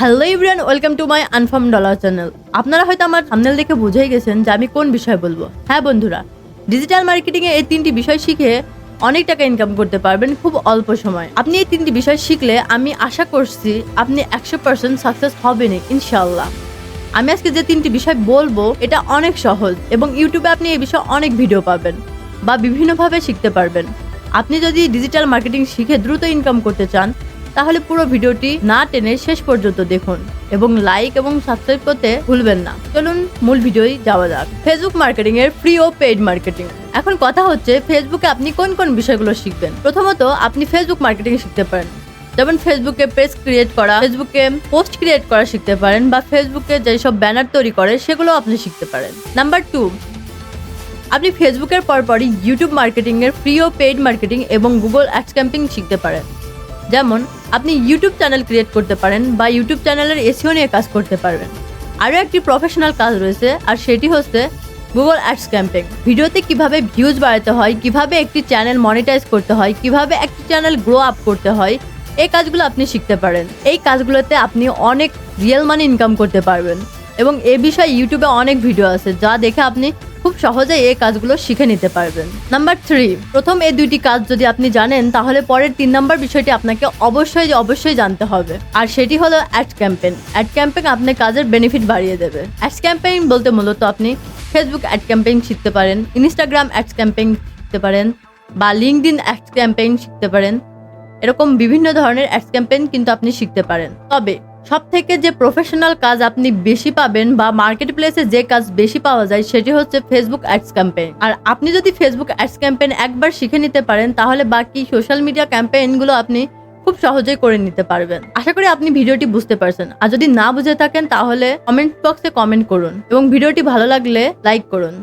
Hello everyone, welcome to my Unfarm Dollar channel. আপনারা হয়তো আমার থাম্বনেল দেখে বুঝেই গেছেন যে আমি কোন বিষয় বলবো। হ্যাঁ বন্ধুরা, ডিজিটাল মার্কেটিংয়ে এই তিনটি বিষয় শিখে অনেক টাকা ইনকাম করতে পারবেন খুব অল্প সময়। আপনি এই তিনটি বিষয় শিখলে আমি আশা করছি আপনি 100% সাকসেস হবেনই ইনশাআল্লাহ। আমি আজকে যে তিনটি বিষয় বলবো এটা অনেক সহজ এবং ইউটিউবে আপনি এই বিষয়ে অনেক ভিডিও পাবেন বা বিভিন্নভাবে শিখতে পারবেন। আপনি যদি ডিজিটাল মার্কেটিং শিখে দ্রুত ইনকাম করতে চান তাহলে পুরো ভিডিওটি না টেনে শেষ পর্যন্ত দেখুন এবং লাইক এবং সাবস্ক্রাইব করতে ভুলবেন না। চলুন মূল ভিডিওয় যাওয়া যাক। ফেসবুক মার্কেটিং এর ফ্রি ও পেইড মার্কেটিং। এখন কথা হচ্ছে ফেসবুকে আপনি কোন কোন বিষয়গুলো শিখবেন। প্রথমত আপনি ফেসবুক মার্কেটিং শিখতে পারেন, যেমন ফেসবুকে পেজ ক্রিয়েট করা, ফেসবুকে পোস্ট ক্রিয়েট করা শিখতে পারেন বা ফেসবুকে যেসব ব্যানার তৈরি করে সেগুলো আপনি শিখতে পারেন। নাম্বার 2, আপনি ফেসবুকের পরপরই ইউটিউব মার্কেটিং এর ফ্রি ও পেইড মার্কেটিং এবং গুগল অ্যাডস ক্যাম্পেইন শিখতে পারেন। যেমন আপনি ইউটিউব চ্যানেল ক্রিয়েট করতে পারেন বা ইউটিউব চ্যানেলের এসইও নিয়ে কাজ করতে পারবেন। আরও একটি প্রফেশনাল কাজ রয়েছে আর সেটি হচ্ছে গুগল অ্যাডস ক্যাম্পেইন। ভিডিওতে কিভাবে ভিউজ বাড়াতে হয়, কিভাবে একটি চ্যানেল মনিটাইজ করতে হয়, কিভাবে একটি চ্যানেল গ্রো আপ করতে হয়, এই কাজগুলো আপনি শিখতে পারেন। এই কাজগুলোতে আপনি অনেক রিয়েল মানি ইনকাম করতে পারবেন এবং এ বিষয়ে ইউটিউবে অনেক ভিডিও আছে যা দেখে আপনি খুব সহজেই এই কাজগুলো শিখে নিতে পারবেন। নাম্বার 3, প্রথম এই দুইটি কাজ যদি আপনি জানেন তাহলে পরের 3 নাম্বার বিষয়টি আপনাকে অবশ্যই জানতে হবে আর সেটি হলো অ্যাড ক্যাম্পেইন। অ্যাড ক্যাম্পেইন আপনার কাজের বেনিফিট বাড়িয়ে দেবে। অ্যাডস ক্যাম্পেইন বলতে মূলত আপনি ফেসবুক অ্যাড ক্যাম্পেইন শিখতে পারেন, ইনস্টাগ্রাম অ্যাডস ক্যাম্পেইন শিখতে পারেন বা লিঙ্কডইন অ্যাডস ক্যাম্পেইন শিখতে পারেন। এরকম বিভিন্ন ধরনের অ্যাডস ক্যাম্পেইন কিন্তু আপনি শিখতে পারেন। তবে সবথেকে যে প্রফেশনাল কাজ আপনি বেশি পাবেন বা মার্কেট প্লেসে যে কাজ বেশি পাওয়া যায় সেটি হচ্ছে ফেসবুক অ্যাডস ক্যাম্পেইন। আর আপনি যদি ফেসবুক অ্যাডস ক্যাম্পেইন একবার শিখে নিতে পারেন তাহলে বাকি সোশ্যাল মিডিয়া ক্যাম্পেইনগুলো আপনি খুব সহজেই করে নিতে পারবেন। আশা করি আপনি ভিডিওটি বুঝতে পারছেন। আর যদি না বুঝে থাকেন তাহলে কমেন্ট বক্সে কমেন্ট করুন এবং ভিডিওটি ভালো লাগলে লাইক করুন।